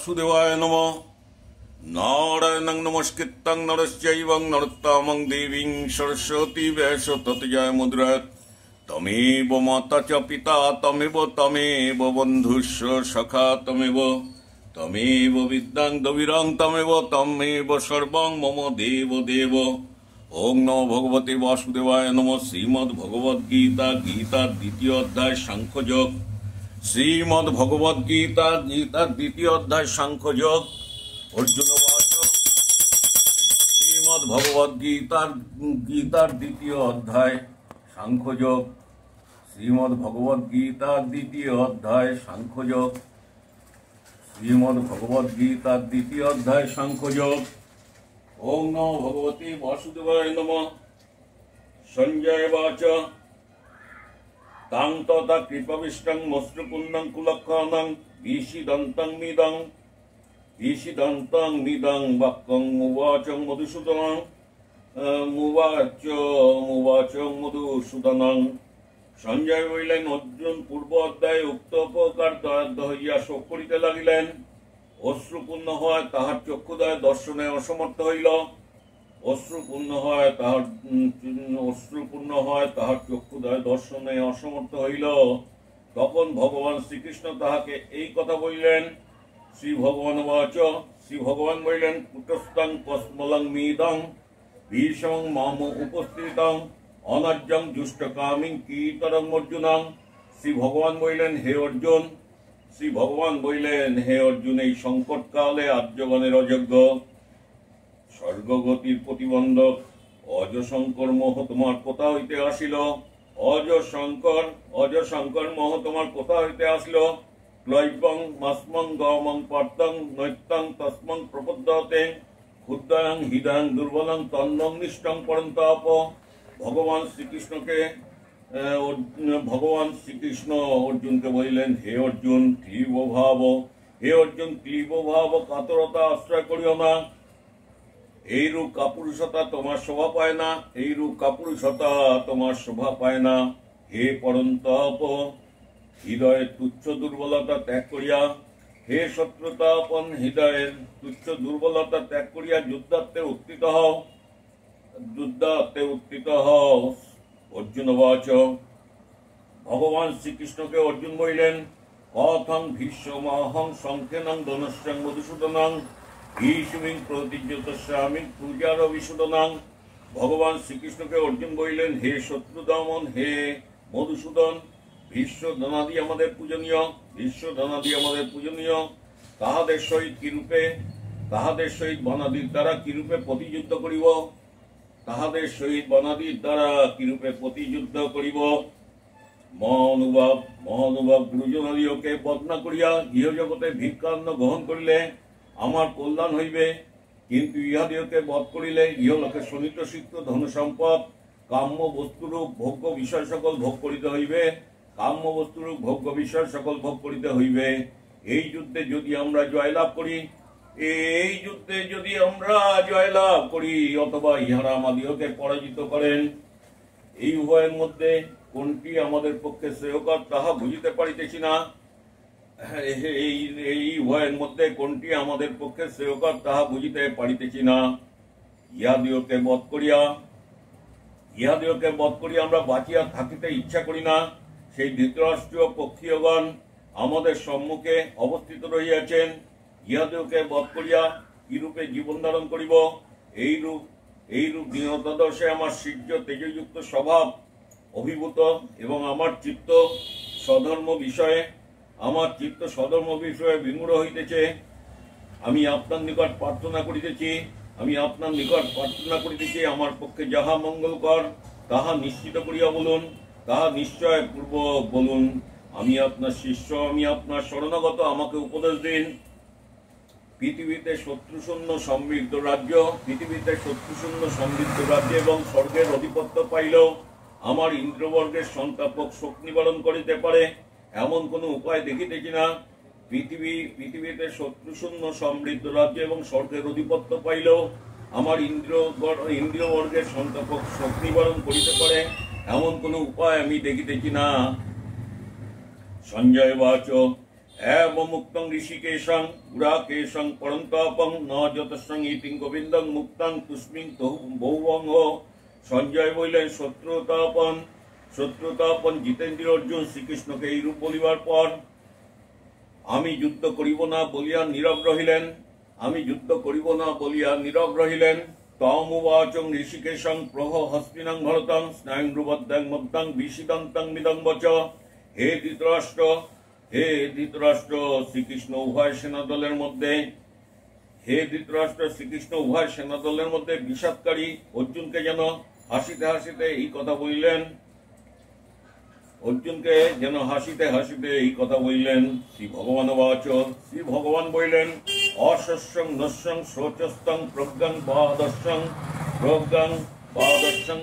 सुदेवाय नमः। नारायणं नमस्कृतं नरश्चैव नरोत्तमं देवीं सरस्वती व्यासं ततो जयमुदीरयेत्। तमेव माता च पिता तमेव बन्धुश्च सखा तमेव विद्यां द्रविड़ं तमेव सर्वं मम देव। ओं नमो भगवते वासुदेवाय नमः। श्रीमद्भगवद्गीता गीता द्वितीय अध्याय सांख्ययोग। श्रीमद्भगवद्गीता गीता द्वितीय अध्याय सांख्ययोग। अर्जुनवाच श्रीमद्भगवद्गीता गीता द्वितीय अध्याय सांख्ययोग। श्रीमद्भगवद्गीता द्वितीय अध्याय सांख्ययोग। श्रीमद्भगवद्गीता द्वितीय अध्याय सांख्ययोग। ओं नमो भगवते वासुदेवाय नमः। संजय वाच तां तथा कृपविष्टं मश्रुपुन्नं कुलक्षणं विषिदन्तं निदं वाक्यं मुवाच मधुसूदनं। संजय বলিলেন, অর্জুন পূর্ব অধ্যায়ে উক্ত উপকার দয়াদ্য হইয়া শোক করিতে লাগিলেন। অশ্রুপূর্ণ হয় তাহার চক্ষুদয় দর্শনে অসমর্থ হইল। অশ্রুপূর্ণ হয় তাহার চক্ষুদয় দর্শনে অসমর্থ হইল। তখন ভগবান শ্রীকৃষ্ণ তাহাকে এই কথা বলিলেন। শ্রী ভগবান বাচ শ্রী ভগবান বলিলেন, কুটস্থং কস্মলং মিদং ভীষং মাম উপস্থিতং অনার্যং জুষ্টকামিং কীতরং অর্জুনং। শ্রী ভগবান বলিলেন, হে অর্জুন এই সংকটকালে আর্যগণের অযোগ্য স্বর্গগতির প্রতিবন্ধক অজশঙ্কর মোহ তোমার কোথা হইতে আসিল? অজশঙ্কর মোহ তোমার কোথা হইতে আসিল? ক্লৈবং মাসমং গমং পার্তং নৈত্যং তস্মং প্রপদ্যতে ক্ষুদ্রং হৃদয়ং দুর্বলং তন্নং নিষ্ঠং পরন্তাপ। ভগবান শ্রীকৃষ্ণ অর্জুনকে বলিলেন, হে অর্জুন ক্লীব ভাব কাতরতা আশ্রয় করিও না। এইরূপ কাপুরুষতা তোমার শোভা পায় না। হে পরন্তপ, হৃদয়ের তুচ্ছ দুর্বলতা ত্যাগ করিয়া যুদ্ধার্থে উত্থিত হও। অর্জুন বাচ ভগবান শ্রীকৃষ্ণকে অর্জুন বলিলেন, কথং ভীষ্মহং সংখ্যেনং ধনুষ্যং মধুসূদনং ভীষ্মিং প্রতিজ্ঞতস্যামি পূজার বিশূদনং। ভগবান শ্রীকৃষ্ণকে অর্জুন বলিলেন, হে শত্রু দমন, হে মধুসূদন, ভীষ্ম ধনাদি আমাদের পূজনীয়। তাহাদের সহিত বনাদির দ্বারা কিরূপে প্রতিযুদ্ধ করিব। মহানুভব গুরুজনাদিওকে বদনা করিয়া ইহজগতে ভিক্ষান্ন গ্রহণ করিলে আমার কল্যাণ হইবে, কিন্তু ইহাদিওকে বধ করিলে ইহলোকে শোণিত সিক্ত ধন সম্পদ কাম্য বস্তুরূপ ভোগ্য বিষয় সকল ভোগ করিতে হইবে। এই যুদ্ধে যদি আমরা জয়লাভ করি অথবা ইহারা আমাদিওকে পরাজিত করেন, এই উভয়ের মধ্যে কোনটি আমাদের পক্ষে শ্রেয়কর তাহা বুঝিতে পারিতেছি না। ইহাদিওকে বধ করিয়া আমরা বাঁচিয়া থাকিতে ইচ্ছা করি না। সেই ধৃতরাষ্ট্রীয় পক্ষীয়গণ আমাদের সম্মুখে অবস্থিত রহিয়াছেন। ইহাদিওকে বধ করিয়া কিরূপে জীবন ধারণ করিব? এইরূপ দৃঢ়তাদর্শে আমার শীর্ষ তেজযুক্ত স্বভাব অভিভূত এবং আমার চিত্ত স্বধর্ম বিষয়ে বিমূঢ় হইতেছে। আমি আপনার নিকট প্রার্থনা করিতেছি, আমার পক্ষে যাহা মঙ্গলকর তাহা নিশ্চিত করিয়া বলুন, তাহা নিশ্চয় পূর্বক বলুন। আমি আপনার শিষ্য, আমি আপনার শরণাগত, আমাকে উপদেশ দিন। পৃথিবীতে শত্রুশূন্য সমৃদ্ধ রাজ্য এবং স্বর্গের আধিপত্য পাইলেও আমার ইন্দ্রবর্গের সন্তাপক শোক নিবারণ করিতে পারে এমন কোন উপায় দেখিতেছি না। পৃথিবীতে শত্রুশূন্য সমৃদ্ধ রাজ্য এবং স্বর্গের আধিপত্য পাইলেও আমার ইন্দ্রিয়বর্গের সন্তাপক শোক নিবারণ করিতে পারে এমন কোন উপায় আমি দেখিতেছি না। সঞ্জয় বাচ एवं मुक्तं ऋषिकेशं गुडाकेशं परंतापं न যতসং ইতিং গোবিন্দং মুক্তাং তুষ্মিং বহুবঙ্গ। সঞ্জয় বললেন শত্রুতাপন জিতেন্দ্র অর্জুন শ্রীকৃষ্ণকে এইরূপ বলিবার পর আমি যুদ্ধ করিব না বলিয়া নীরব রহিলেন। তমুবাচং ঋষিকেশং প্রহ হস্তিনাং ভরতং স্নায়ুরুবদ্যাং মদ্যাং বিশিদন্তং মিদং বচ। হে ধৃতরাষ্ট্র শ্রীকৃষ্ণ উভয় সেনাদলের মধ্যে বিষাদকারী অর্জুনকে যেন হাসিতে হাসিতে এই কথা বললেন। শ্রী ভগবান বাচ, শ্রী ভগবান বললেন, অশস্যং নস্যং শোচস্তং প্রজ্ঞাং বাদর্শং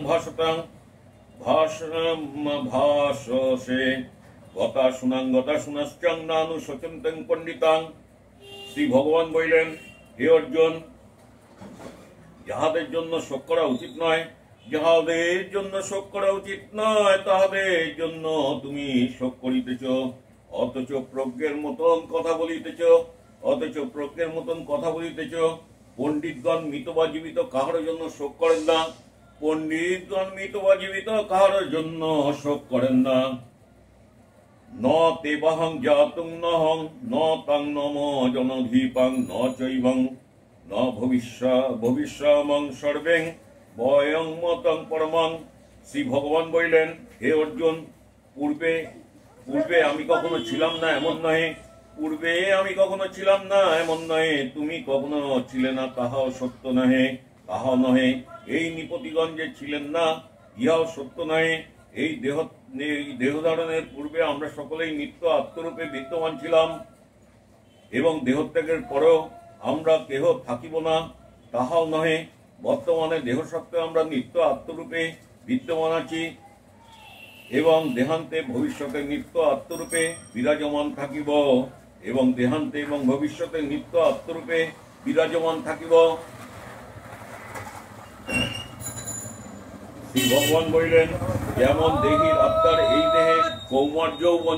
ভাষতাং ভাষসে গতা শুনাশ্চং নানু শোচন্তং পণ্ডিতাং। শ্রী ভগবান বললেন, হে অর্জুন, যাহাদের জন্য শোক করা উচিত নয় তাহাদের জন্য তুমি শোক করিতেছ, অথচ প্রজ্ঞের মতন কথা বলিতেছ। পণ্ডিতগণ মৃত বা জীবিত কাহার জন্য শোক করেন না। ন তেবাহং জাতুং নহং ন তাং নম জনধীপাং ন চৈবং ন ভবিষ্যমং সর্বেং বয়ং মতং পরমং। শ্রী ভগবান বললেন, হে অর্জুন, পূর্বে আমি কখনো ছিলাম না এমন নহে, তুমি কখনো ছিলে না তাহাও সত্য নহে। এই নৃপতিগণ যে ছিলেন না ইহাও সত্য নহে। এই দেহধারণের পূর্বে আমরা সকলেই নিত্য আত্মরূপে বিদ্যমান ছিলাম, এবং দেহত্যাগের পরেও আমরা কেহ থাকিব না তাহাও নহে। বর্তমানে দেহ সত্ত্বে আমরা নিত্য আত্মরূপে বিদ্যমান আছি, এবং দেহান্তে ভবিষ্যতে নিত্য আত্মরূপে বিরাজমান থাকিব। শ্রী ভগবান বললেন, যেমন দেহীর আত্মার এই দেহে কৌমার যৌবন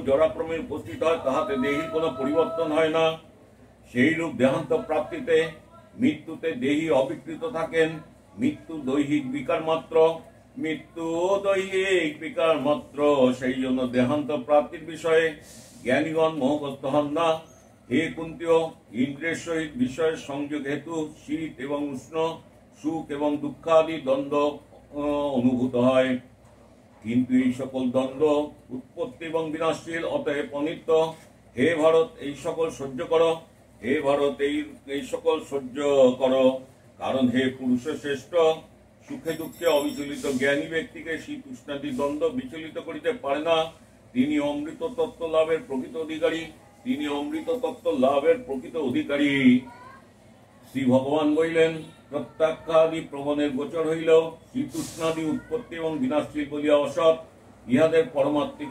জরাক্রমে উপস্থিত হয়, তাহাতে দেহীর কোনো পরিবর্তন হয় না। সেইরূপ দেহান্ত প্রাপ্তিতে মৃত্যুতে দেহী অবিকৃত থাকেন। মৃত্যু দৈহিক বিকার মাত্র, সেই জন্য দেহান্ত প্রাপ্তির বিষয়ে জ্ঞানীগণ মোহগ্রস্ত হন না। হে কুন্তীয়, ইন্দ্রিয়ের সহিত বিষয়ের সংযোগ হেতু শীত এবং উষ্ণ, সুখ এবং দুঃখাদি দ্বন্দ্ব অনুভূত হয়, কিন্তু এই সকল দ্বন্দ্ব উৎপত্তি এবং বিনাশশীল, অতএব অনিত্য। হে ভারত, এই সকল সহ্য করো, কারণ হে পুরুষ শ্রেষ্ঠ, সুখে দুঃখে অবিচলিত জ্ঞানী ব্যক্তিকে শীত উষ্ণাদি দ্বন্দ্ব বিচলিত করিতে পারে না। তিনি অমৃত তত্ত্ব লাভের প্রকৃত অধিকারী। শ্রী ভগবান বলিলেন, প্রত্যাখ্যাদি প্রবণের গোচর হইল শীত উষ্ণাদি উৎপত্তি এবং বিনাশশীল বলিয়া অসৎ। ইহাদের পারমাত্মিক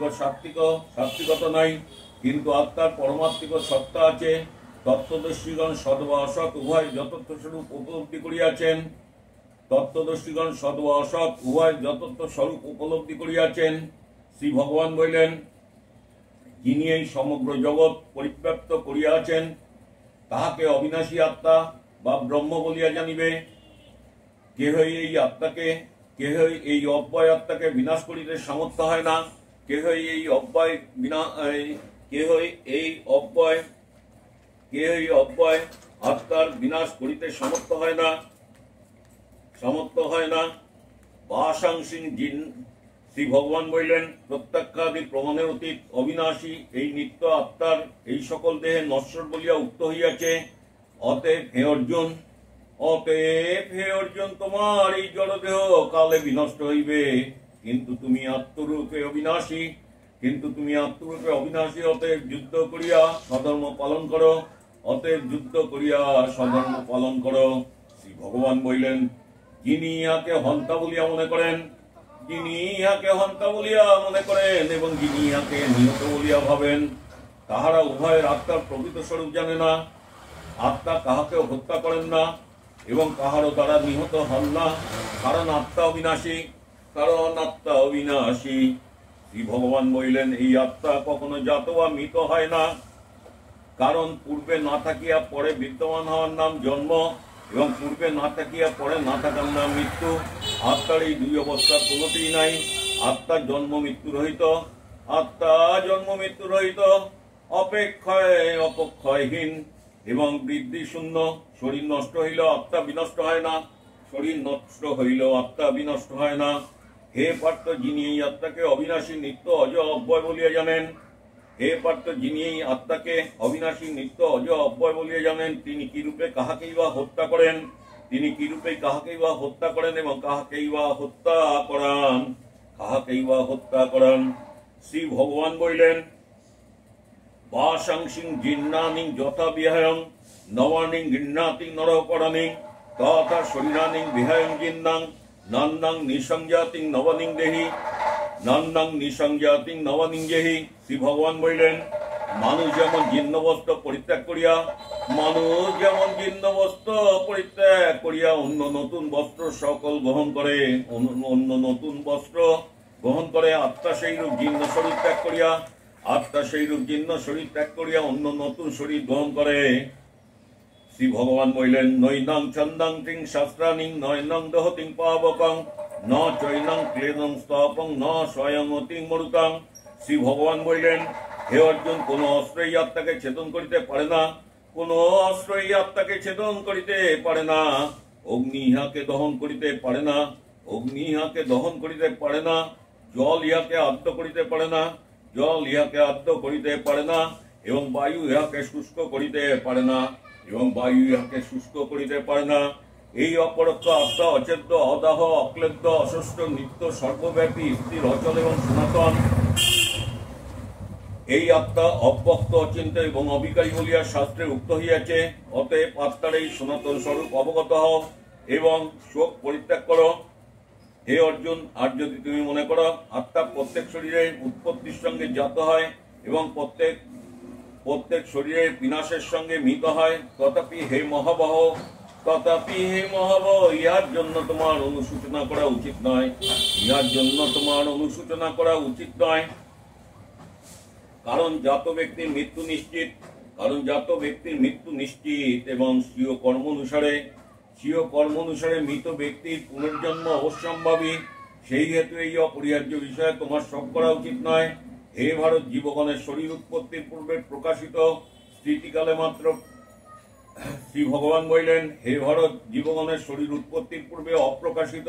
সাত্ত্বিকতা নাই, কিন্তু আত্মার পারমাত্মিক সত্তা আছে। তত্ত্বদর্শীগণ সৎ বা অসৎ উভয় যথার্থ স্বরূপ উপলব্ধি করিয়াছেন। শ্রী ভগবান বললেন, যিনি এই সমগ্র জগৎ পরিব্যাপ্ত করিয়াছেন তাহাকে অবিনাশী আত্মা বা ব্রহ্ম বলিয়া জানিবে। কেহই এই অব্যয় আত্মাকে বিনাশ করিতে সামর্থ্য হয় না। কেহই অব্যয় আত্মার বিনাশ করিতে সামর্থ্য হয় না। বাসাংসিং জিন। শ্রী ভগবান বললেন, প্রত্যাখ্যাদি প্রমাণের অতীত অবিনাশী এই নিত্য আত্মার এই সকল দেহে নশ্বর বলিয়া উক্ত হইয়াছে। অতএব হে অর্জুন, তোমার এই জড়দেহ কালে বিনষ্ট হইবে, কিন্তু তুমি আত্মরূপে অবিনাশী। অতএব যুদ্ধ করিয়া স্বধর্ম পালন করো। শ্রী ভগবান বললেন, যিনি ইহাকে হন্তা বলিয়া মনে করেন এবং যিনি ইহাকে নিহত বলিয়া ভাবেন, তাহারা উভয়ের আত্মার প্রকৃত স্বরূপ জানে না। আত্মা কাহাকেও হত্যা করেন না এবং কাহারও দ্বারা নিহত হন না, কারণ আত্মা অবিনাশী। কারণ আত্মা অবিনাশী। শ্রী ভগবান বললেন, এই আত্মা কখনো জাত বা মৃত হয় না, কারণ পূর্বে না থাকিয়া পরে বিদ্যমান হওয়ার নাম জন্ম, এবং পূর্বে না থাকিয়া পরে না থাকার নাম মৃত্যু। আত্মার এই দুই অবস্থা কোনোটিই নাই। আত্মা জন্ম মৃত্যু রহিত, আত্মা জন্ম মৃত্যু রহিত, অপেক্ষায় অপক্ষয়হীন এবং বৃদ্ধি শূন্য। শরীর নষ্ট হইলেও আত্মা বিনষ্ট হয় না, শরীর নষ্ট হইলেও আত্মা বিনষ্ট হয় না। হে পার্থ, যিনি এই আত্মাকে অবিনাশী নিত্য অজ অব্যয় বলিয়া জানেন, হে পার্থ, যিনি এই আত্মাকে অবিনাশী নিত্য অজ অব্যয় বলিয়া জানেন, তিনি কি রূপে কাহাকেই বা হত্যা করেন, তিনি কি রূপে কাহাকেই বা হত্যা করেন এবং কাহাকেই বা হত্যা করান, কাহাকেই বা হত্যা করান। শ্রী ভগবান বললেন, বাসাংসিং জিন্নানিং যথা বিহায়ং নবানিং গৃহ্ণাতি নরপরানিং তথা শরীরানিং বিহায়ং জিন্নাং নন্দাং নিঃসংজাতিং নবানিং দেহি নন্দাং নিঃসংজাতিং নবানিং দেহি। শ্রী ভগবান বললেন, মানুষ যেমন জীর্ণ বস্ত্র পরিত্যাগ করিয়া অন্য নতুন বস্ত্র সকল গ্রহণ করে, অন্য নতুন বস্ত্র গ্রহণ করে, আত্মা সেই রূপ জীর্ণ শরীর ত্যাগ করিয়া অন্য নতুন শরীর গ্রহণ করে। শ্রী ভগবান বললেন, নৈনং ছন্দং তিং শাস্ত্রানিং নয়নং দহতিং পাবকং ন চৈনং ক্লেদং স্তপং ন স্বয়ং অতিং মরুতাং। শ্রী ভগবান বললেন, হে অর্জুন, কোন অস্ত্র এই আত্মাকে ছেদন করিতে পারে না, কোন অস্ত্র এই আত্মাকে ছেদন করিতে পারে না। অগ্নি ইহাকে দহন করিতে পারে না, অগ্নি ইহাকে দহন করিতে পারে না। জল ইহাকে আদ্য করিতে পারে না, জল ইহাকে আদ্য করিতে পারে না। এবং বায়ু ইহাকে শুষ্ক করিতে পারে না, এবং বায়ু ইহাকে শুষ্ক করিতে পারে না। এই অপরত্ব আত্মা অচেদ্য, অদাহ, অক্লেদ্য, অসষ্ট, নিত্য, সর্বব্যাপী, স্থির, অচল এবং সনাতন। এই আত্মা অব্যক্ত, অচিন্ত্য এবং অবিকারী বলিয়া শাস্ত্রে উক্ত হইয়াছে। অতএব আত্মার এই সনাতন স্বরূপ অবগত হও এবং শোক পরিত্যাগ করো। হে অর্জুন, আর যদি তুমি মনে করো আত্মা প্রত্যেক শরীরের উৎপত্তির সঙ্গে জাত হয় এবং প্রত্যেক শরীরের বিনাশের সঙ্গে মিত হয়, তথাপি হে মহাবহ, ইহার জন্য তোমার অনুসূচনা করা উচিত নয়, ইহার জন্য তোমার অনুসূচনা করা উচিত নয়। কারণ জাত ব্যক্তির মৃত্যু নিশ্চিত এবং স্বীয় কর্ম অনুসারে মৃত ব্যক্তির পুনর্জন্ম অবশ্যম্ভাবী। সেই হেতু এই অপরিহার্য বিষয়ে তোমার শোক করা উচিত নয়। হে ভারত, জীবগণের শরীর উৎপত্তির পূর্বে প্রকাশিত, স্থিতিকালে মাত্র। শ্রী ভগবান বললেন, হে ভারত, জীবগণের শরীর উৎপত্তির পূর্বে অপ্রকাশিত,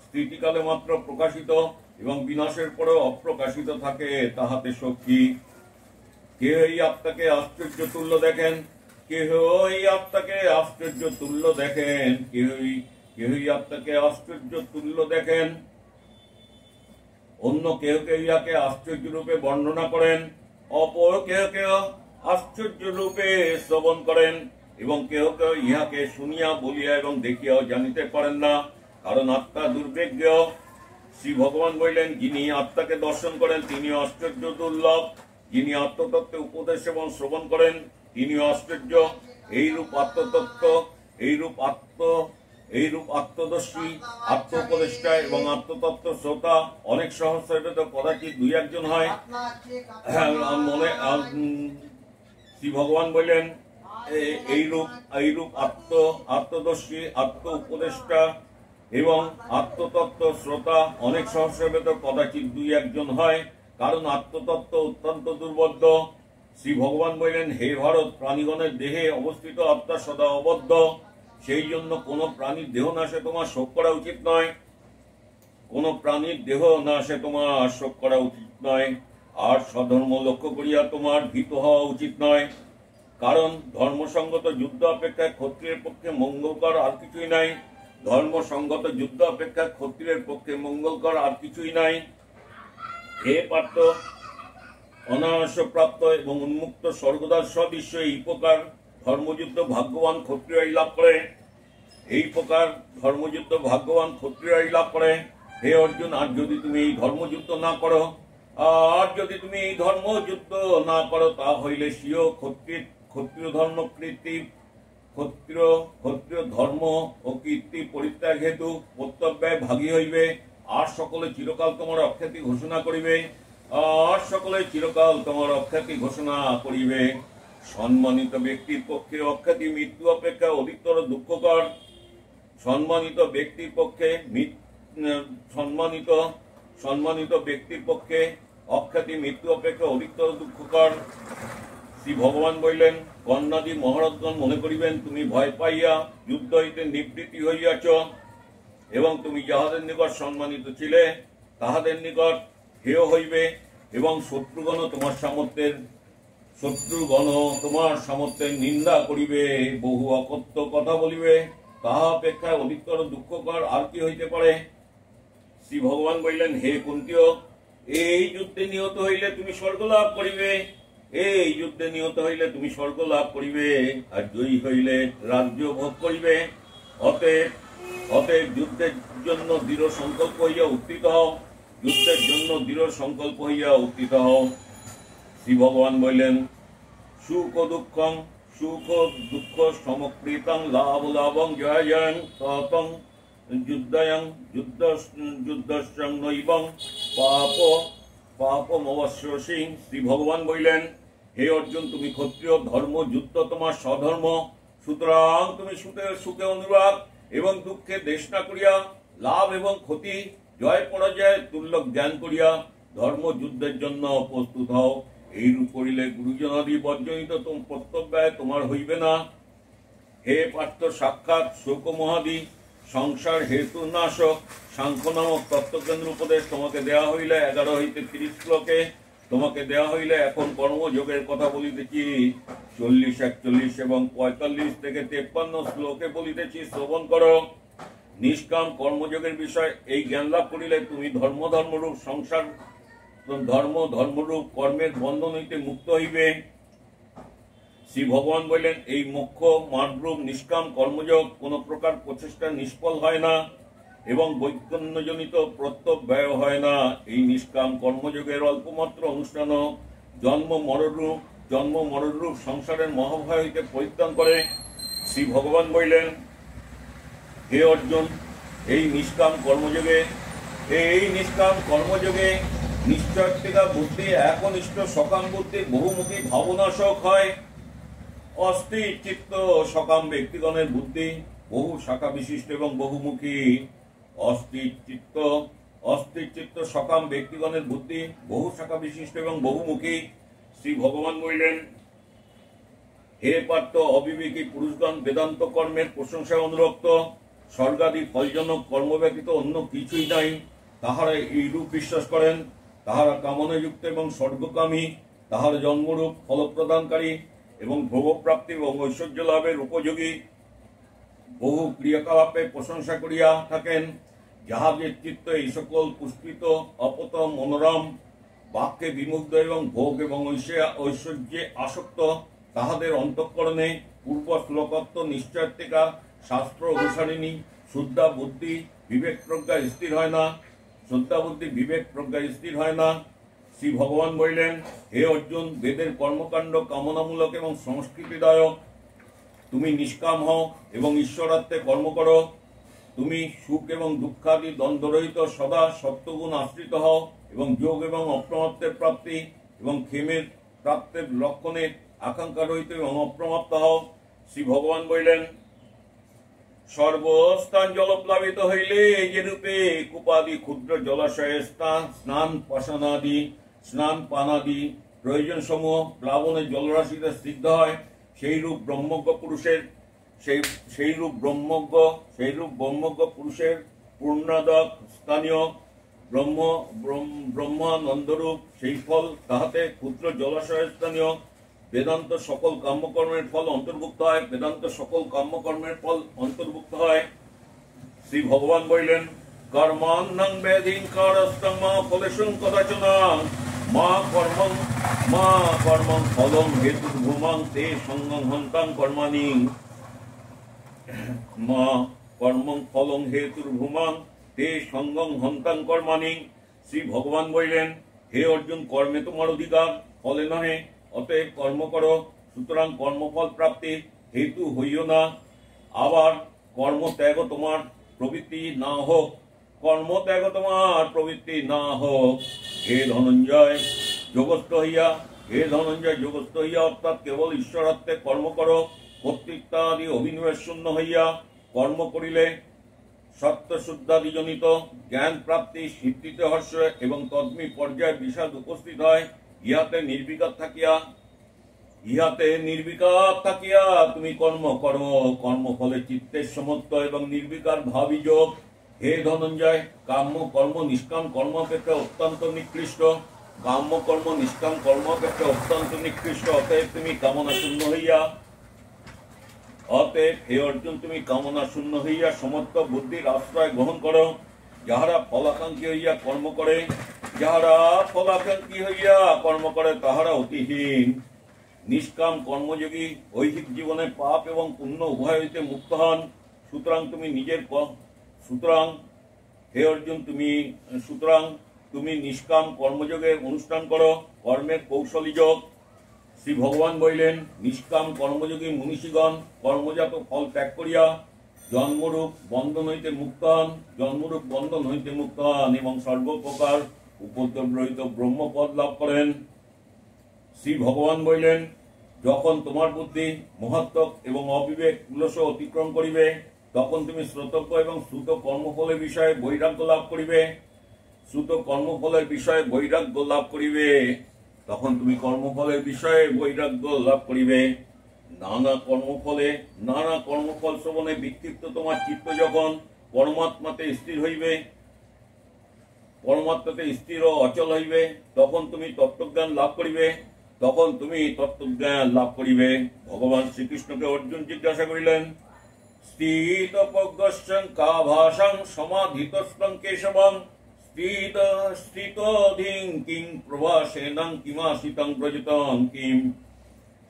স্থিতিকালে মাত্র প্রকাশিত এবং বিনাশের পরেও অপ্রকাশিত থাকে, তাহাতে শক্তি। কেহ এই আত্মাকে আশ্চর্য তুল্য দেখেন, কেহই আত্মাকে আশ্চর্য তুল্য দেখেন, কেহই আত্মাকে আশ্চর্য তুল্য দেখেন। অন্য কেহ কেউ ইহাকে আশ্চর্য রূপে বর্ণনা করেন, অপর কেহ কেহ আশ্চর্য রূপে শ্রবণ করেন, এবং কেহ কেউ ইহাকে শুনিয়া, বলিয়া এবং দেখিয়াও জানিতে পারেন না, কারণ আত্মা দুর্বিজ্ঞ। শ্রী ভগবান বললেন, যিনি আত্মাকে দর্শন করেন তিনি আশ্চর্য দুর্লভ, যিনি আত্মতত্ত্বে উপদেশ এবং শ্রবণ করেন তিনি আশ্চর্য। এইরূপ আত্মতত্ত্ব, এইরূপ আত্মদর্শী, আত্ম উপদেষ্টা এবং আত্মতত্ত্ব শ্রোতা অনেক সহস্রের ভেতর কদাচিৎ দুই একজন হয়। শ্রী ভগবান বললেন, এইরূপ আত্মদর্শী, আত্ম উপদেষ্টা এবং আত্মতত্ত্ব শ্রোতা অনেক সহস্রের ভেতর কদাচিৎ দুই একজন হয়, কারণ আত্মতত্ত্ব অত্যন্ত দুর্বোধ্য। শ্রী ভগবান বললেন, হে ভারত, প্রাণীগণের দেহে অবস্থিত আত্মা সদা অবদ্ধ, সেই জন্য কোন প্রাণীর দেহ নাশে তোমার শোক করা উচিত নয়, কোন প্রাণীর দেহ নাশে তোমার শোক করা উচিত নয়। আর স্বধর্ম লক্ষ্য করিয়া তোমার ভীত হওয়া উচিত নয়, কারণ ধর্মসঙ্গত যুদ্ধ অপেক্ষা ক্ষত্রিয়ের পক্ষে মঙ্গলকর আর কিছুই নাই, ধর্মসঙ্গত যুদ্ধ অপেক্ষা ক্ষত্রিয়ের পক্ষে মঙ্গলকর আর কিছুই নাই। হে পার্থ, অনায়াসপ্রাপ্ত এবং উন্মুক্ত স্বর্গদার সদৃশ্য এই প্রকার ধর্মযুদ্ধ ভাগ্যবান ক্ষত্রিয়ই লাভ করে, এই প্রকার ধর্মযুদ্ধ ভাগ্যবান ক্ষত্রিয়ই লাভ করে। হে অর্জুন, আর যদি তুমি এই ধর্মযুদ্ধ না করো, তা হইলে স্বীয় ক্ষত্রিয় ধর্ম ও কীর্তি পরিত্যাগ হেতু কর্তব্যে ভাগী হইবে, আর সকলে চিরকাল তোমার অখ্যাতি ঘোষণা করিবে, আর সকলে চিরকাল তোমার অখ্যাতি ঘোষণা করিবে। সম্মানিত ব্যক্তির পক্ষে অখ্যাতি মৃত্যু অপেক্ষা অধিকতর দুঃখকর। সম্মানিত ব্যক্তির পক্ষে সম্মানিত ব্যক্তির পক্ষে অখ্যাতি মৃত্যু অপেক্ষা অধিকতর দুঃখকর। শ্রী ভগবান বললেন, কন্যাদি মহারথগণ মনে করিবেন তুমি ভয় পাইয়া যুদ্ধ হইতে নিবৃত্তি হইয়াছ, এবং তুমি যাহাদের নিকট সম্মানিত ছিলে তাহাদের নিকট হেয় হইবে, এবং শত্রুগণ তোমার সামর্থ্যের নিন্দা করিবে, বহু অকথ্য কথা বলিবে। তাহা অপেক্ষা অধিকতর দুঃখকর আর কি হইতে পারে? শ্রী ভগবান বললেন, হে কুন্তীয়, এই যুদ্ধে নিহত হইলে তুমি স্বর্গ লাভ করিবে, এই যুদ্ধে নিহত হইলে তুমি স্বর্গ লাভ করিবে, আর জয়ী হইলে রাজ্য ভোগ করিবে। অতএব যুদ্ধের জন্য দৃঢ় সংকল্প হইয়া উত্থিত হও, যুদ্ধের জন্য দৃঢ় সংকল্প হইয়া উত্থিত হও। শ্রী ভগবান বললেন, সুখ দুঃখ সমকৃতং লাভ লাভং জয় জয়ং ততং যুদ্ধয়ং যুদ্ধস্যং নৈবং পাপমবশ্যসি। শ্রী ভগবান বললেন, হে অর্জুন, তুমি ক্ষত্রিয়, ধর্ম যুদ্ধ তোমার স্বধর্ম, সুতরাং তুমি সুখে অনুরাগ এবং দুঃখে দেশনা করিয়া, লাভ এবং ক্ষতি, জয় পরাজয় তুল্য জ্ঞান করিয়া ধর্ম যুদ্ধের জন্য প্রস্তুত হও। এইরূপ করিলে গুরুজনাদি বর্জনিত প্রত্যব্যয় তোমার হইবে না। হে পার্থ, সাক্ষাৎ শোক মহাদি সংসার হেতু নাশক সাংখ্য নামক তত্ত্বকেন্দ্র উপদেশ তোমাকে দেয়া হইলে 11 হইতে 30 শ্লোকে, তোমাকে দেয়া হইলে এখন কর্মযোগের কথা বলিতেছি 40, 41 এবং 45 থেকে 53 শ্লোকে বলিতেছি, শ্রবণ করো। নিষ্কাম কর্মযোগের বিষয় এই জ্ঞান লাভ করিলে তুমি ধর্মরূপ সংসার ধর্মরূপ কর্মের বন্ধন হইতে মুক্ত হইবে। শ্রী ভগবান বললেন, এই মোক্ষ মার্গরূপ নিষ্কাম কর্মযোগ কোন প্রকার প্রচেষ্টা নিষ্ফল হয় না এবং বৈকন্যজনিত প্রত্যব্যয় হয় না। এই নিষ্কাম কর্মযোগের অল্পমাত্র অনুষ্ঠান জন্ম মরণরূপ সংসারের মহাভয় হইতে পরিত্রাণ করে। শ্রী ভগবান বললেন, হে অর্জুন, এই নিষ্কাম কর্মযোগে নিশ্চয়তা বুদ্ধি একনিষ্ঠ সকাম বুদ্ধি বহুমুখী ভাবনাশক হয়। অস্থির চিত্ত সকাম ব্যক্তিগণের বুদ্ধি বহু শাখা বিশিষ্ট এবং বহুমুখী। অস্থির চিত্ত সকাম ব্যক্তিগণের বুদ্ধি বহু শাখা বিশিষ্ট এবং বহুমুখী। শ্রী ভগবান বললেন, হে পার্থ, অবিবেকী পুরুষগণ বেদান্ত কর্মের প্রশংসায় অনুরক্ত। স্বর্গাদি ফলজনক কর্ম ব্যতীত অন্য কিছুই নাই, তাহারা এইরূপ বিশ্বাস করেন। তাহারা কামনাযুক্ত এবং স্বর্গকামী, তাহার জন্মরূপ ফলপ্রদানকারী এবং ভোগপ্রাপ্তি এবং ঐশ্বর্য লাভের উপযোগী বহু ক্রিয়াকলাপে প্রশংসা করিয়া থাকেন। যাহাদের চিত্ত এই সকল পুষ্পিত অপত মনোরম বাক্যে বিমুগ্ধ এবং ভোগ এবং ঐশ্বর্যে আসক্ত, তাহাদের অন্তঃকরণে পূর্ব শ্লোকত্ব নিশ্চয়ত্বিকা শাস্ত্র অনুসারিণী শুদ্ধা বুদ্ধি বিবেক প্রজ্ঞা স্থির হয় না। শ্রী ভগবান বললেন, হে অর্জুন, বেদের কর্মকাণ্ড কামনামূলক এবং সংস্কৃতিদায়ক। তুমি নিষ্কাম হও এবং ঈশ্বরার্থে কর্ম করো। তুমি সুখ এবং দুঃখাদি দ্বন্দ্বরহিত সদা সত্যগুণ আশ্রিত হও এবং যোগ এবং অপ্রমাত্তের প্রাপ্তি এবং ক্ষেমের প্রাপ্তের লক্ষণে আকাঙ্ক্ষা রহিত এবং অপ্রমাপ্ত হও। শ্রী ভগবান বললেন, সর্বস্থান জলপ্লাবিত হইলে যেরূপে কূপাদি ক্ষুদ্র জলাশয়ে স্নান পানাদি প্রয়োজন সমূহ প্লাবনের জলরাশিতে সিদ্ধ হয়, সেইরূপ ব্রহ্মজ্ঞ পুরুষের পূর্ণাদক স্থানীয় ব্রহ্মানন্দরূপ সেই ফল তাহাতে ক্ষুদ্র জলাশয় স্থানীয় বেদান্ত সকল কাম্যকর্মের ফল অন্তর্ভুক্ত হয়। শ্রী ভগবান বললেন, কর্মান্নং ব্যাধিং কারস্তং মা ফলেষং কদাচনা মা কর্মং ফলং হেতুর্ভূমাং তে সঙ্গং হন্তাং কর্মাণি। মা কর্মং ফলং হেতুর্ভূমাং তে সঙ্গং হন্তাং কর্মাণি। শ্রী ভগবান বললেন, হে অর্জুন, কর্মে তোমার অধিকার, ফলে নহে। অতএব কর্ম করো, সুতরাং কর্মফল প্রাপ্তি হেতু হইও না। আবার কর্ম ত্যাগ তোমার প্রবৃত্তি না হোক, কর্মত্যাগ তোমার প্রবৃত্তি না হোক। হে ধনঞ্জয় যোগস্থ হইয়া অর্থাৎ কেবল ঈশ্বরার্থে কর্ম করো। কর্তৃত্বাদি অভিনিবেশ শূন্য হইয়া কর্ম করিলে সত্য শুদ্ধাদি জনিত জ্ঞান প্রাপ্তি, সিদ্ধিতে হর্ষ এবং তদ্মি পর্যায়ে বিষাদ উপস্থিত হয়। ইহাতে নির্বিকার থাকিয়া তুমি কর্ম করো। কর্মফলে চিত্তের সমত্ব এবং নির্বিকার ভাবই যোগ। হে ধনঞ্জয়, কাম্য কর্ম নিষ্কাম কর্ম অপেক্ষা অত্যন্ত নিকৃষ্ট। অতএব তুমি কামনা শূন্য হইয়া সমস্ত বুদ্ধির আশ্রয় গ্রহণ করো। যাহারা ফলাকাঙ্ক্ষী হইয়া কর্ম করে তাহারা অতিহীন। নিষ্কাম কর্মযোগী ঐহিক জীবনে পাপ এবং পুণ্য উভয় হইতে মুক্ত হন। সুতরাং তুমি নিষ্কাম কর্মযোগের অনুষ্ঠান করো। কর্মের কৌশলী যোগ। শ্রী ভগবান বলিলেন, নিষ্কাম কর্মযোগী মনীষীগণ কর্মজাত ফল ত্যাগ করিয়া জন্মরূপ বন্ধন হইতে মুক্ত হন এবং সর্বপ্রকার উপদ্রব রহিত ব্রহ্মপদ লাভ করেন। শ্রী ভগবান বলিলেন, যখন তোমার বুদ্ধি মহাত্মক এবং অবিবেক ক্লেশ অতিক্রম করিবে, তখন তুমি শ্রোতব্য এবং শ্রুত কর্মফলের বিষয়ে বৈরাগ্য লাভ করিবে। নানা কর্মফল শ্রবণে বিক্ষিপ্ত তোমার চিত্ত যখন পরমাত্মাতে স্থির ও অচল হইবে, তখন তুমি তত্ত্বজ্ঞান লাভ করিবে। ভগবান শ্রীকৃষ্ণকে অর্জুন জিজ্ঞাসা করিলেন, স্থিতপজ্ঞস্যং কা ভাষাং সমাধিতস্ত্বং কেশবং স্থিতধিং কিং প্রভাসেনং কিমাসিতং ব্রজতং কিম।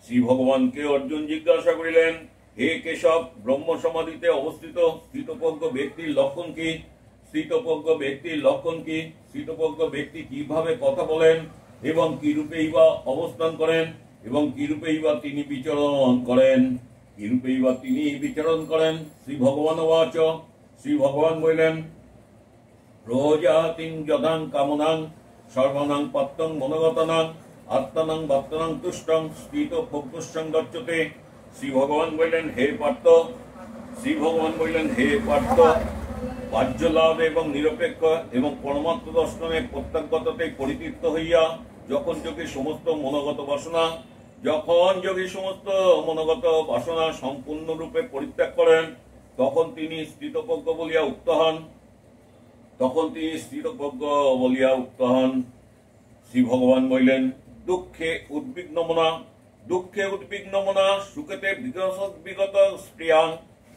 শ্রী ভগবানকে অর্জুন জিজ্ঞাসা করিলেন, হে কেশব, ব্রহ্ম সমাধিতে অবস্থিত স্থিতপজ্ঞ ব্যক্তির লক্ষণ কি? স্থিতপজ্ঞ ব্যক্তি কিভাবে কথা বলেন এবং কিরূপেই বা অবস্থান করেন এবং কিরূপেই বা তিনি বিচরণ করেন। শ্রী ভগবান বললেন, প্রজাতিং যদাং কামনাং সর্বানাং পত্তং মনোগতনাং আত্মানাং ভক্তানাং তুষ্টং স্থিতপজ্ঞস্যং গচ্যতে। শ্রী ভগবান বললেন, হে পার্থ, বাহ্য লাভ এবং নিরপেক্ষ এবং পরমাত্ম দর্শনে প্রত্যাগততে পরিতৃপ্ত হইয়া যখন যোগী সমস্ত মনোগত বাসনা সম্পূর্ণরূপে পরিত্যাগ করেন, তখন তিনি স্থিতপজ্ঞ বলিয়া উক্ত হন। শ্রী ভগবান বললেন, দুঃখে উদ্বিগ্ন মনা সুখেতে বিগত স্প্রিয়াং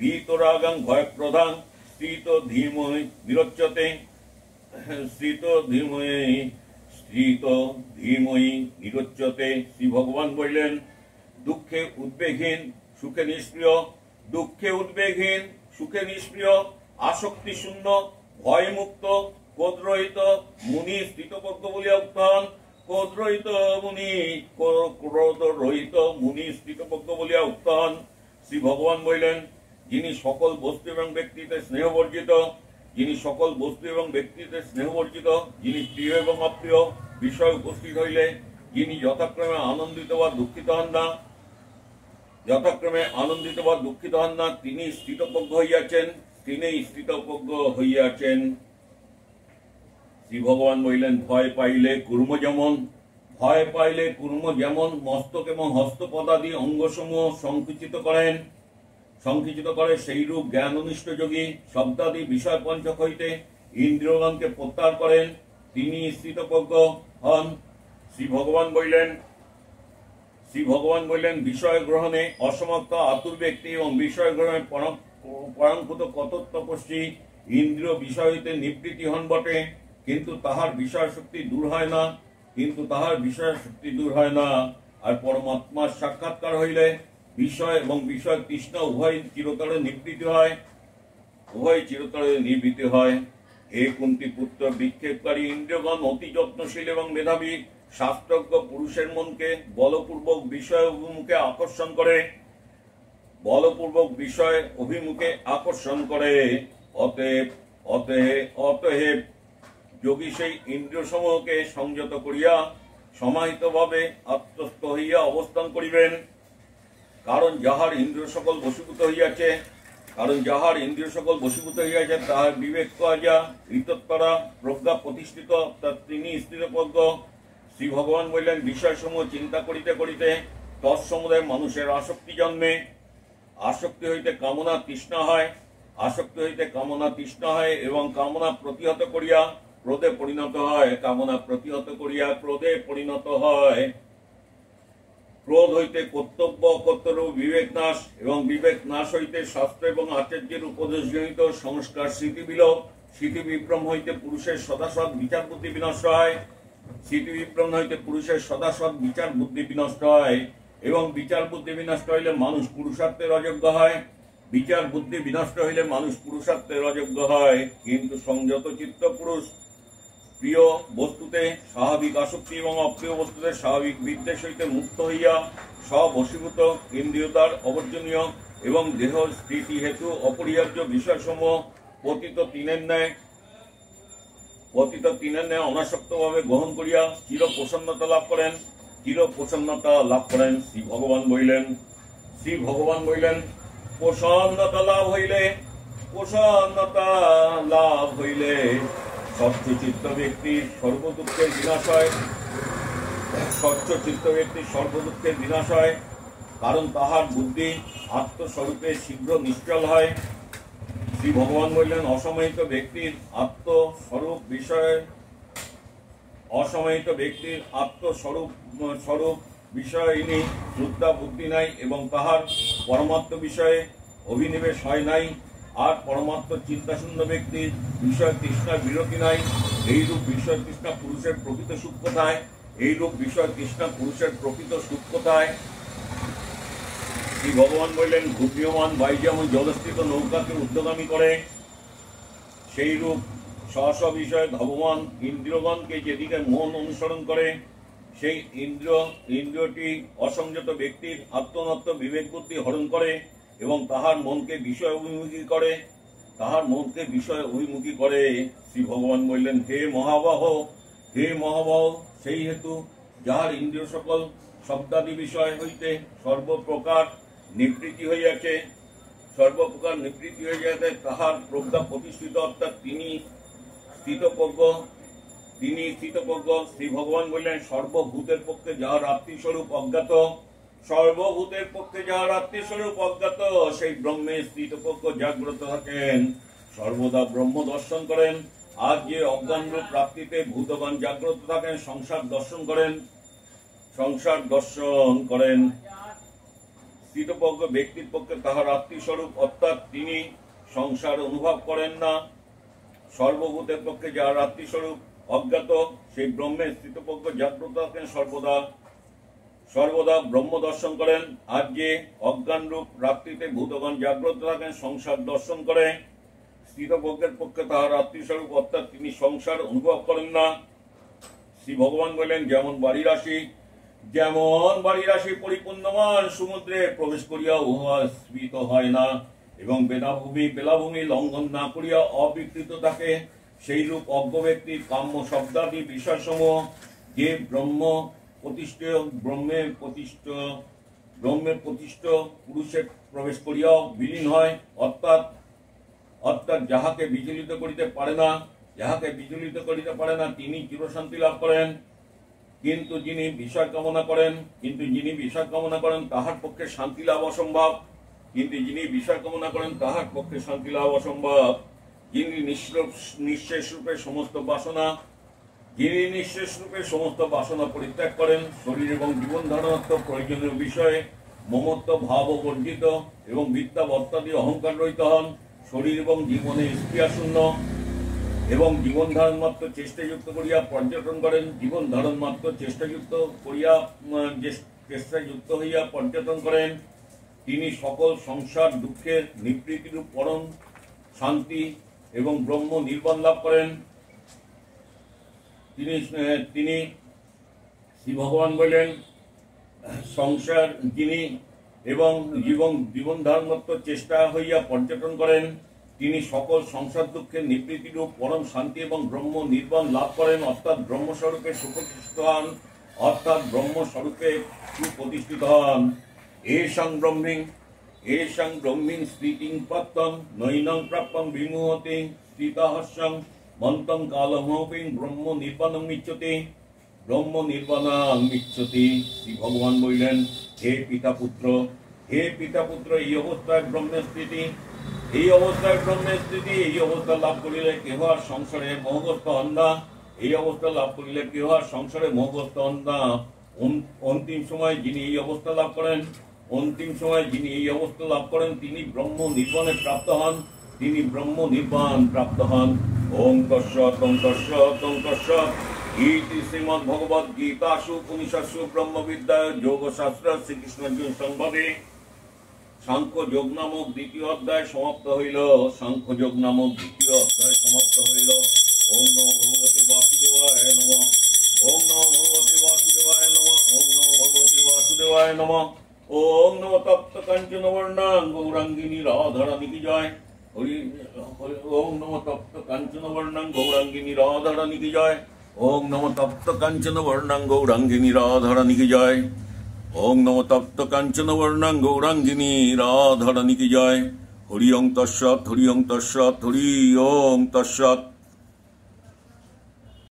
ভীতরাগাং ভয়প্রদাং স্থিত ধীমহি নিরোচ্যতে। শ্রী ভগবান বললেন, দুঃখে উদ্বেগহীন সুখে নিষ্প্রিয় আসক্তি শূন্য ভয়মুক্ত ক্রোধরহিত মুনি স্থিতপজ্ঞ বলিয়া উক্ত হন। শ্রী ভগবান বললেন, যিনি সকল বস্তু এবং ব্যক্তিতে স্নেহবর্জিত, যিনি প্রিয় এবং অপ্রিয় বিষয় উপস্থিত হইলে যিনি যথাক্রমে আনন্দিত বা দুঃখিত হন না, তিনি স্থিতপজ্ঞ হইয়াছেন। শ্রী ভগবান বললেন, ভয় পাইলে কুর্ম যেমন মস্তক এবং হস্তপদাদি অঙ্গসমূহ সংকুচিত করে, সেইরূপ জ্ঞাননিষ্ঠ যোগী শব্দাদি বিষয় পঞ্চক হইতে ইন্দ্রিয়গণকে প্রত্যাহার করেন, তিনি স্থিতপজ্ঞ হন। শ্রী ভগবান বললেন, বিষয় গ্রহণে অসমর্থ আতুর ব্যক্তি এবং বিষয় গ্রহণে পরাঙ্কুত কত তপস্বী ইন্দ্রিয় বিষয় হইতে নিবৃত্তি হন বটে, কিন্তু তাহার বিষয় শক্তি দূর হয় না। আর পরমাত্মার সাক্ষাৎকার হইলে বিষয় এবং বিষয় তৃষ্ণা উভয় চিরতরে নিবৃত্তি হয়। হে কুন্তি পুত্র, বিক্ষেপকারী ইন্দ্রিয়গণ অতি যত্নশীল এবং মেধাবী শাস্ত্রজ্ঞ পুরুষের মনকে বলপূর্বক বিষয় অভিমুখে আকর্ষণ করে। অতএব অতএব যোগী সেই ইন্দ্রিয় সমূহকে সংযত করিয়া সমাহিতভাবে আত্মস্থ হইয়া অবস্থান করিবেন। কারণ যাহার ইন্দ্রিয় সকল বশীভূত হইয়াছে তাহার বিবেক কাজা ইতস্তরা প্রজ্ঞা প্রতিষ্ঠিত, তিনি স্থিতপ্রজ্ঞ। শ্রী ভগবান বললেন, বিষয়সমূহ চিন্তা করিতে করিতে তৎসমুদয় মানুষের আসক্তি জন্মে। আসক্তি হইতে কামনা তৃষ্ণা হয় এবং কামনা প্রতিহত করিয়া ক্রোধে পরিণত হয়। ক্রোধ হইতে কর্তব্য অকর্তব্য বিবেক নাশ, এবং বিবেক নাশ হইতে শাস্ত্র এবং আচার্যের উপদেশজনিত সংস্কার স্মৃতিবিলোপ। স্মৃতিবিভ্রম হইতে পুরুষের সদাসৎ বিচার বুদ্ধি বিনষ্ট হয়। এবং বিচার বুদ্ধি বিনষ্ট হইলে মানুষ পুরুষার্থের অযোগ্য হয়। কিন্তু সংযত চিত্ত পুরুষ প্রিয় বস্তুতে স্বাভাবিক আসক্তি এবং অপ্রিয় বস্তুতে স্বাভাবিক বিদ্বেষ হইতে মুক্ত হইয়া স্ববশীভূত ইন্দ্রিয়তার অবর্জনীয় এবং দেহ স্থিতি হেতু অপরিহার্য বিষয়সমূহ পতিত তিনের ন্যায় অনাসক্তভাবে গ্রহণ করিয়া চির প্রসন্নতা লাভ করেন। শ্রী ভগবান বলিলেন, প্রসন্নতা লাভ হইলে স্বচ্ছচিত্ত ব্যক্তির সর্বদুঃখের বিনাশ হয়। কারণ তাহার বুদ্ধি আত্মস্বরূপে শীঘ্র নিশ্চল হয়। শ্রী ভগবান বললেন, অসমাহিত ব্যক্তির আত্মস্বরূপ বিষয়িনী শ্রদ্ধা বুদ্ধি নাই, এবং তাহার পরমাত্ম বিষয়ে অভিনিবেশ হয় নাই। আর পরমাত্ম চিন্তাশূন্য ব্যক্তির বিষয় তৃষ্ণার বিরতি নাই। এইরূপ বিষয় তৃষ্ণা পুরুষের প্রকৃত সুখ কোথায়? শ্রী ভগবান বললেন, ঘূর্ণীয়মান বায়ু যেমন জলস্থিত নৌকাকে ঊর্ধ্বগামী করে, সেই রূপ স্ব বিষয়ে ধাবমান ইন্দ্রিয়গণকে যেদিকে মন অনুসরণ করে, সেই ইন্দ্রিয়টি অসংযত ব্যক্তির আত্মনত্ব বিবেক বুদ্ধি হরণ করে এবং তাহার মনকে বিষয় অভিমুখী করে। শ্রী ভগবান বললেন, হে মহাবাহ, সেই হেতু যাহার ইন্দ্রিয় সকল শব্দাদি বিষয় হইতে সর্বপ্রকার নিবৃত্তি হইয়াছে, তাহার প্রজ্ঞা প্রতিষ্ঠিত, অর্থাৎ তিনি স্থিতপ্রজ্ঞ। শ্রী ভগবান বললেন, সর্বভূতের পক্ষে যাহার আত্মস্বরূপ অজ্ঞাত, সেই ব্রহ্মে স্থিতপ্রজ্ঞ জাগ্রত থাকেন, সর্বদা ব্রহ্ম দর্শন করেন। আর যে অজ্ঞান রূপ প্রাপ্তিতে ভূতগণ জাগ্রত থাকেন, সংসার দর্শন করেন। স্থিতপ্রজ্ঞ ব্যক্তির পক্ষে তাহার আত্মস্বরূপ, অর্থাৎ তিনি সংসার অনুভব করেন না। সর্বভূতের পক্ষে যাহার আত্মস্বরূপ অজ্ঞাত, সেই ব্রহ্মে স্থিতপ্রজ্ঞ জাগ্রত থাকেন, সর্বদা ব্রহ্ম দর্শন করেন। আর যে অজ্ঞান রূপ প্রাপ্তিতে ভূতগণ জাগ্রত থাকেন, সংসার দর্শন করে। স্থিতপ্রজ্ঞের পক্ষে তাহার আত্মস্বরূপ, অর্থাৎ তিনি সংসার অনুভব করেন না। শ্রী ভগবান বললেন, যেমন বাড়ি রাশি পরিপূর্ণমান সমুদ্রে প্রবেশ করিয়া উহা স্ফীত হয় না এবং বেলাভূমি লঙ্ঘন না করিয়া অবিকৃত থাকে, সেই রূপ অজ্ঞ ব্যক্তির কাম্য শব্দাদি বিষয়সমূহ যে ব্রহ্মে প্রতিষ্ঠিত পুরুষে প্রবেশ করিয়াও বিলীন হয়, অর্থাৎ যাহাকে বিচলিত করিতে পারে না তিনি চিরশান্তি লাভ করেন। কিন্তু যিনি বিষয় কামনা করেন তাহার পক্ষে শান্তি লাভ অসম্ভব। যিনি নিঃশেষ রূপে সমস্ত বাসনা পরিত্যাগ করেন, শরীর এবং জীবন ধারণাত্মক প্রয়োজনীয় বিষয়ে মমত্ব ভাব বর্জিত এবং বিদ্যা বত্তাদি অহংকার রহিত হন, শরীর এবং জীবনে স্পৃহা শূন্য এবং জীবন ধারণ মাত্র চেষ্টাযুক্ত করিয়া পর্যটন করেন, চেষ্টাযুক্ত হইয়া পর্যটন করেন, তিনি সকল সংসার দুঃখের নিবৃত্তিরূপ পরম শান্তি এবং ব্রহ্ম নির্বাণ লাভ করেন। তিনি শ্রী ভগবান বললেন, সংসার যিনি এবং জীবন ধারণ মাত্র চেষ্টা হইয়া পর্যটন করেন, তিনি সকল সংসার দুঃখের নিবৃত্তিরূপ পরম শান্তি এবং ব্রহ্ম নির্বাণ লাভ করেন, অর্থাৎ ব্রহ্মস্বরূপে সুপ্রতিষ্ঠিত হন, অর্থাৎ ব্রহ্মস্বরূপে সুপ্রতিষ্ঠিত হন। এষাং ব্রহ্মিং স্থিতিং প্রাপ্তং নৈনং প্রাপ্যং বিমুহতে স্থিতাহস্যং মন্তং কালমহপিং ব্রহ্ম নির্বাণং মিচ্ছতে। ব্রহ্ম নির্বাণং মিচ্ছতি। শ্রী ভগবান বললেন, হে পিতা পুত্র, এই অবস্থায় ব্রহ্মের স্থিতি, এই অবস্থায় ব্রহ্মের স্থিতি, এই অবস্থা লাভ করিলে কেহ আর সংসারে মোহগ্রস্ত হন না, এই অবস্থা লাভ করিলে কেহ আর সংসারে মোহগ্রস্ত হন না। অন্তিম সময় যিনি এই অবস্থা লাভ করেন, তিনি ব্রহ্ম নির্বাণে প্রাপ্ত হন, ওম তস্সৎ ওম তস্সৎ ওম তস্সৎ। ইতি শ্রীমদ্ ভগবদ গীতাসু উপনিষৎসু ব্রহ্মবিদ্যায় যোগশাস্ত্র শ্রীকৃষ্ণ সংবাদে সাংখ্য যোগ নামক দ্বিতীয় অধ্যায় সমাপ্ত হইল। ওম নমো ভগবতে বাসুদেবায় নমঃ। ওম নমো ভগবতে বাসুদেবায় নমঃ। ওম নমো ভগবতে বাসুদেবায় নমঃ। ওম নমো তপ্ত কাঞ্চন বর্ণাং গৌরাঙ্গিনী রাধারানী কি জয়। ওম নমো তপ্ত কাঞ্চন বর্ণাং গৌরাঙ্গিনী রাধারানী কি জয়। ওম নমো তপ্ত কাঞ্চন বর্ণাং গৌরাঙ্গিনী রাধারানী কি জয়। ওম নমো তপ্ত কাঞ্চন বর্ণাং গৌরাঙ্গিনী রাধারানী কি জয়। হরি ওম তস্সৎ, হরি ওম তস্সৎ, হরি ওম তস্সৎ।